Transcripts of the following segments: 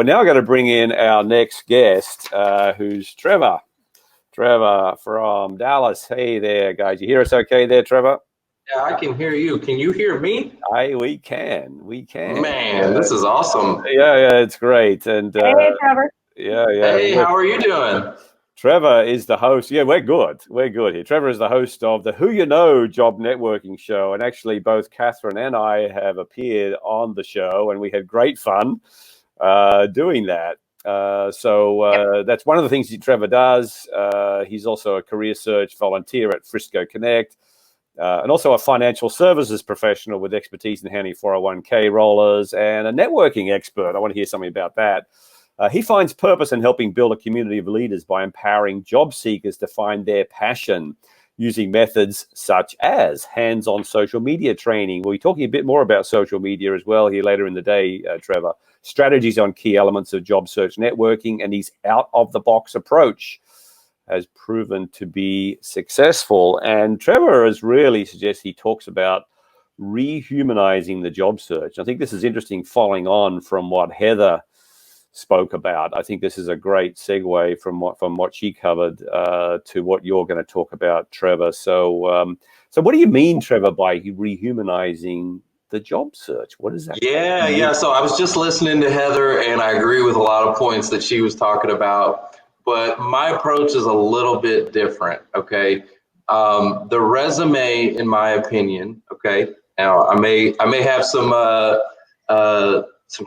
But now I've got to bring in our next guest, who's Trevor. Trevor from Dallas. Hey there, guys. You hear us okay there, Trevor? Yeah, I can hear you. Can you hear me? We can. Man, this is awesome. Yeah, it's great. And hey, Trevor. Yeah. Hey, how are you doing? Trevor is the host. Yeah, we're good. We're good here. Trevor is the host of the Who You Know Job Networking Show. And actually, both Catherine and I have appeared on the show, and we had great fun doing that. That's one of the things that Trevor does. He's also a career search volunteer at Frisco Connect, and also a financial services professional with expertise in handling 401k rollers and a networking expert. I want to hear something about that. He finds purpose in helping build a community of leaders by empowering job seekers to find their passion using methods such as hands-on social media training. We'll be talking a bit more about social media as well here later in the day, Trevor. Strategies on key elements of job search networking, and his out-of-the-box approach has proven to be successful. And Trevor has really suggested he talks about rehumanizing the job search. I think this is interesting, following on from what Heather spoke about. I think this is a great segue from what she covered to what you're going to talk about, Trevor. So what do you mean, Trevor, by rehumanizing the job search? What is that? Yeah. So I was just listening to Heather, and I agree with a lot of points that she was talking about. But my approach is a little bit different. Okay, the resume, in my opinion. Okay, now I may have some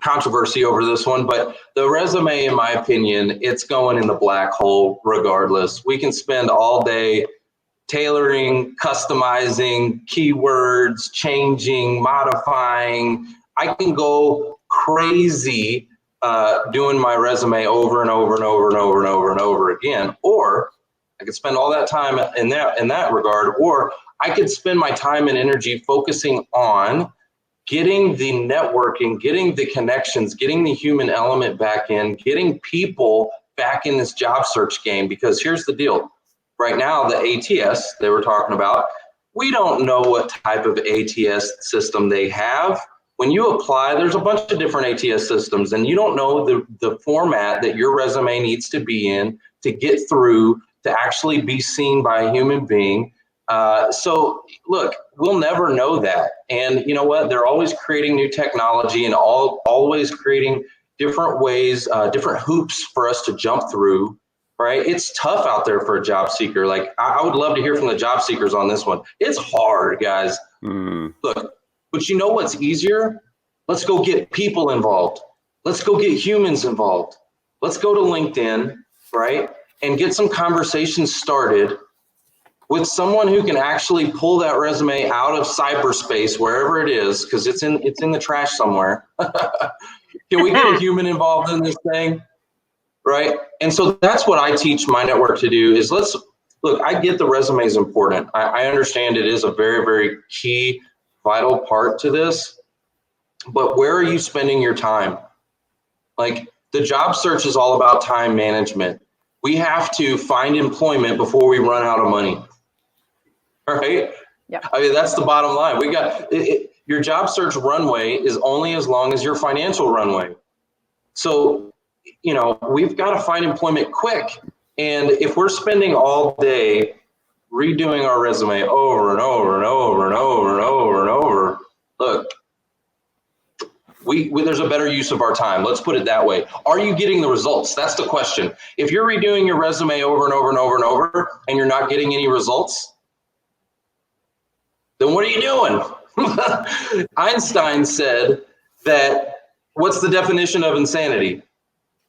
controversy over this one, but the resume, in my opinion, it's going in the black hole regardless. We can spend all day tailoring, customizing, keywords, changing, modifying. I can go crazy doing my resume over and over and over and over and over and over again. Or I could spend all that time in that regard, or I could spend my time and energy focusing on getting the networking, getting the connections, getting the human element back in, getting people back in this job search game. Because here's the deal. Right now, the ATS they were talking about, we don't know what type of ATS system they have. When you apply, there's a bunch of different ATS systems, and you don't know the format that your resume needs to be in to get through to actually be seen by a human being. So look, we'll never know that. And you know what? They're always creating new technology and always creating different ways, different hoops for us to jump through, right? It's tough out there for a job seeker. Like I would love to hear from the job seekers on this one. It's hard, guys. Look, but you know what's easier? Let's go get people involved. Let's go get humans involved. Let's go to LinkedIn, right? And get some conversations started with someone who can actually pull that resume out of cyberspace, wherever it is, because it's in the trash somewhere. Can we get a human involved in this thing? Right? And so that's what I teach my network to do is look, I get the resume is important. I understand it is a very, very key, vital part to this, but where are you spending your time? Like the job search is all about time management. We have to find employment before we run out of money. All right. Yeah. I mean, that's the bottom line. We got your job search runway is only as long as your financial runway. So, you know, we've got to find employment quick. And if we're spending all day redoing our resume over and over and over and over and over and over, look, there's a better use of our time. Let's put it that way. Are you getting the results? That's the question. If you're redoing your resume over and over and over and over and you're not getting any results, then what are you doing? Einstein said that, what's the definition of insanity?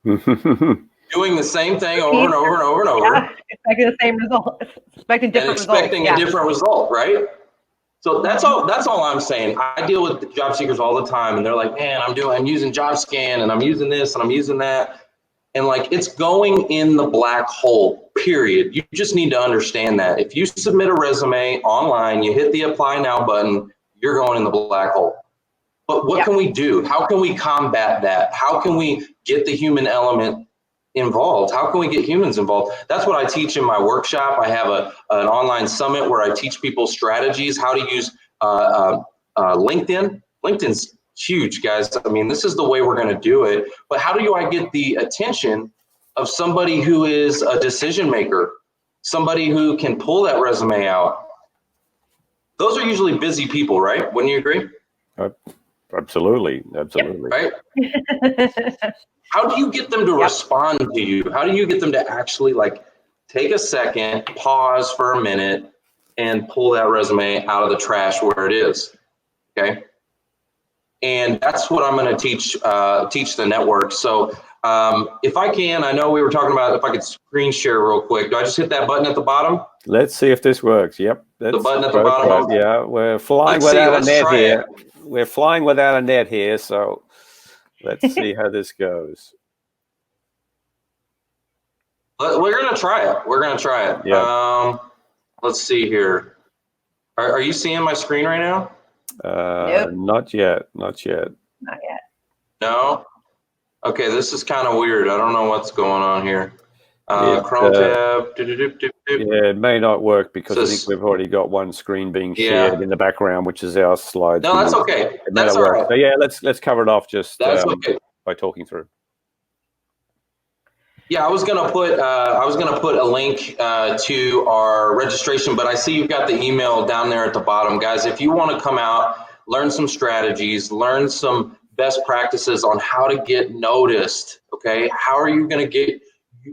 Doing the same thing over and over and over and over. Yeah, expecting the same result. Expecting different results. Expecting a different result, right? So that's all I'm saying. I deal with job seekers all the time, and they're like, man, I'm using JobScan, and I'm using this, and I'm using that. And like, it's going in the black hole, period. You just need to understand that. If you submit a resume online, you hit the apply now button, you're going in the black hole. But what can we do? How can we combat that? How can we get the human element involved? How can we get humans involved? That's what I teach in my workshop. I have an online summit where I teach people strategies, how to use LinkedIn. LinkedIn's huge, guys. I mean, this is the way we're going to do it. But how do I get the attention of somebody who is a decision maker, somebody who can pull that resume out? Those are usually busy people, right? Wouldn't you agree? Absolutely. Yep, right? How do you get them to respond to you? How do you get them to actually like take a second, pause for a minute, and pull that resume out of the trash where it is? Okay. And that's what I'm going to teach the network. So if I can, I know we were talking about if I could screen share real quick. Do I just hit that button at the bottom? Let's see if this works. Yep. The button at the bottom. Yeah, we're flying without a net here. We're flying without a net here. So let's see how this goes. We're going to try it. We're going to try it. Yeah. Let's see here. Are you seeing my screen right now? Nope. Not yet. Not yet. No? Okay, this is kind of weird. I don't know what's going on here. Chrome tab. Yeah, it may not work because I think we've already got one screen being shared in the background, which is our slide. No, that's okay. That's all right. So yeah, let's cover it off just okay. by talking through. Yeah, I was gonna put a link to our registration, but I see you've got the email down there at the bottom, guys. If you want to come out, learn some strategies, learn some best practices on how to get noticed. Okay, how are you gonna get,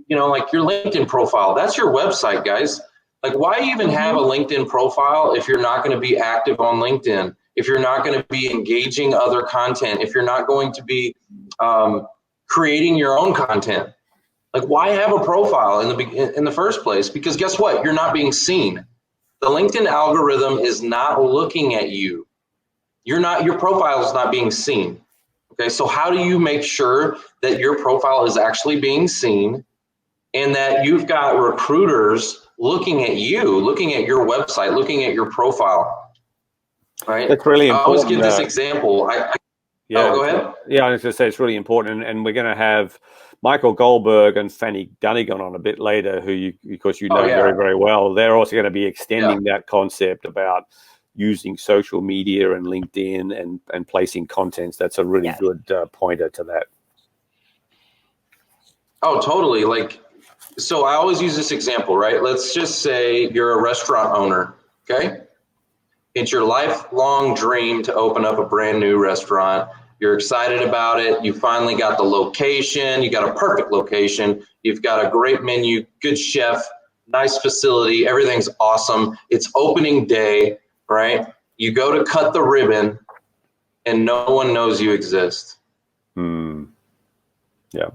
like your LinkedIn profile? That's your website, guys. Like, why even have a LinkedIn profile if you're not going to be active on LinkedIn? If you're not going to be engaging other content? If you're not going to be creating your own content? Like, why have a profile in the first place? Because guess what? You're not being seen. The LinkedIn algorithm is not looking at you. Your profile is not being seen. Okay, so how do you make sure that your profile is actually being seen and that you've got recruiters looking at you, looking at your website, looking at your profile? Right? That's really important. I always give this example. Go ahead. Yeah, I was going to say it's really important, and we're going to have Michael Goldberg and Fanny Dunnigan on a bit later, who because you know very, very well. They're also going to be extending that concept about using social media and LinkedIn and placing contents. That's a really good pointer to that. Oh, totally. So I always use this example, right? Let's just say you're a restaurant owner, okay? It's your lifelong dream to open up a brand new restaurant. You're excited about it. You finally got the location. You got a perfect location. You've got a great menu, good chef, nice facility. Everything's awesome. It's opening day, right? You go to cut the ribbon and no one knows you exist. Yeah.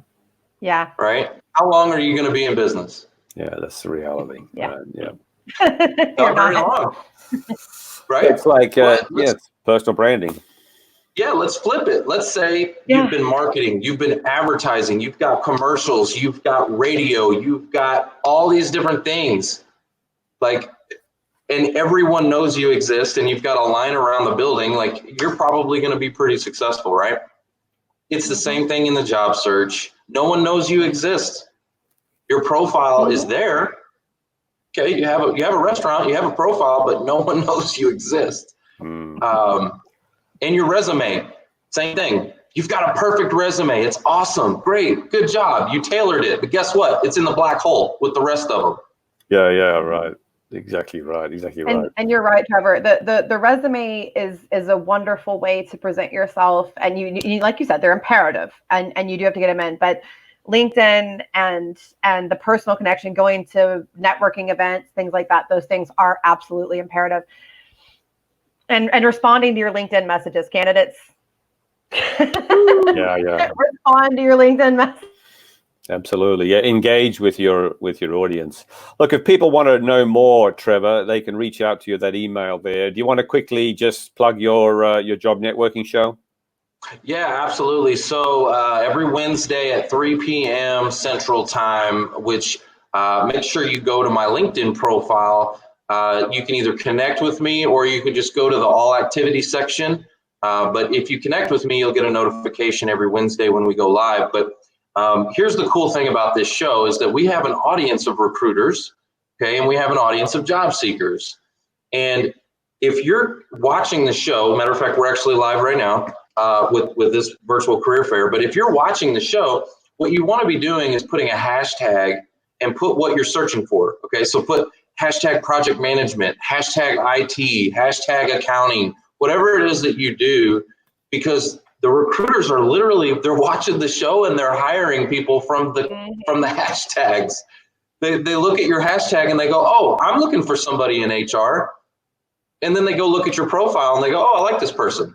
Yeah. Right? How long are you going to be in business? Yeah, that's the reality. Yeah. Not very long. Right? It's like, it's personal branding. Yeah, let's flip it. Let's say you've been marketing, you've been advertising, you've got commercials, you've got radio, you've got all these different things. And everyone knows you exist and you've got a line around the building, you're probably going to be pretty successful, right? It's the same thing in the job search. No one knows you exist. Your profile is there. Okay, you have a restaurant, you have a profile, but no one knows you exist. And your resume, same thing. You've got a perfect resume. It's awesome. Great. Good job. You tailored it. But guess what? It's in the black hole with the rest of them. Yeah, right. Exactly right. And you're right, Trevor. The resume is a wonderful way to present yourself. And you like you said, they're imperative and you do have to get them in. But LinkedIn and the personal connection, going to networking events, things like that, those things are absolutely imperative. And responding to your LinkedIn messages, candidates. Respond to your LinkedIn message. Absolutely. Yeah. Engage with your audience. Look, if people want to know more, Trevor, they can reach out to you, that email there. Do you want to quickly just plug your job networking show? Yeah, absolutely. So every Wednesday at 3 p.m. Central Time, which make sure you go to my LinkedIn profile. You can either connect with me or you can just go to the all activity section. But if you connect with me, you'll get a notification every Wednesday when we go live. But here's the cool thing about this show is that we have an audience of recruiters, okay, and we have an audience of job seekers. And if you're watching the show, matter of fact, we're actually live right now. with this virtual career fair. But if you're watching the show, what you want to be doing is putting a hashtag and put what you're searching for. Okay, so put hashtag project management, hashtag IT, hashtag accounting, whatever it is that you do, because the recruiters are literally, they're watching the show and they're hiring people from the hashtags. They look at your hashtag and they go, oh, I'm looking for somebody in HR. And then they go look at your profile and they go, oh, I like this person.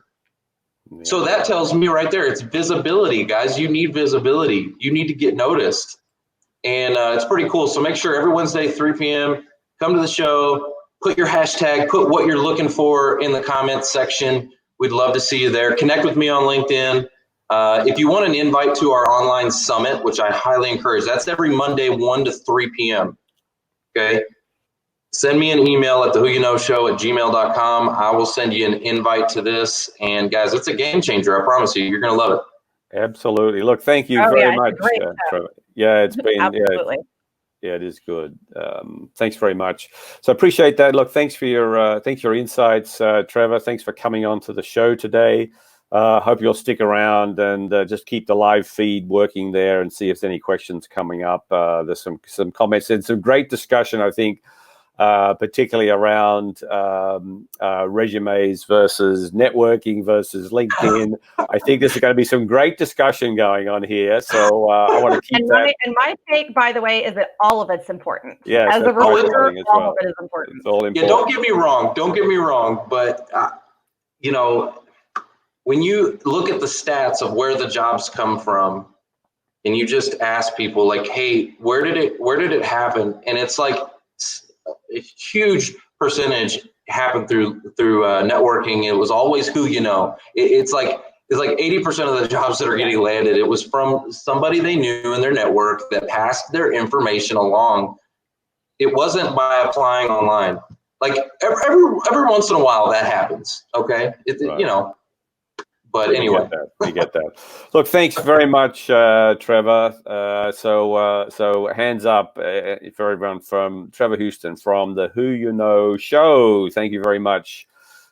Yeah. So that tells me right there, it's visibility, guys. You need visibility. You need to get noticed. And it's pretty cool. So make sure every Wednesday, 3 p.m., come to the show, put your hashtag, put what you're looking for in the comments section. We'd love to see you there. Connect with me on LinkedIn. If you want an invite to our online summit, which I highly encourage, that's every Monday, 1 to 3 p.m. Okay. Send me an email at thewhoyouknowshow@gmail.com. I will send you an invite to this. And guys, it's a game changer. I promise you, you're going to love it. Absolutely. Look, thank you very much, Trevor. Yeah, it's been absolutely. Yeah, it is good. Thanks very much. So appreciate that. Look, thanks for your insights, Trevor. Thanks for coming on to the show today. Hope you'll stick around and just keep the live feed working there and see if there's any questions coming up. There's some comments and some great discussion, I think, particularly around resumes versus networking versus LinkedIn. I think there's going to be some great discussion going on here. So I want to keep that. And my take, by the way, is that all of it's important. Yes, as a recruiter, all of it is important. It's all important. Yeah, don't get me wrong. Don't get me wrong. But, you know, when you look at the stats of where the jobs come from and you just ask people like, hey, where did it happen? And it's like, a huge percentage happened through networking. It was always who you know. It's like 80% of the jobs that are getting landed, it was from somebody they knew in their network that passed their information along. It wasn't by applying online. Like every once in a while that happens. Okay, right. You know. But anyway, we get that. Look, thanks very much, Trevor. So hands up for everyone from Trevor Houston from the Who You Know Show. Thank you very much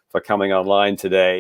for coming online today.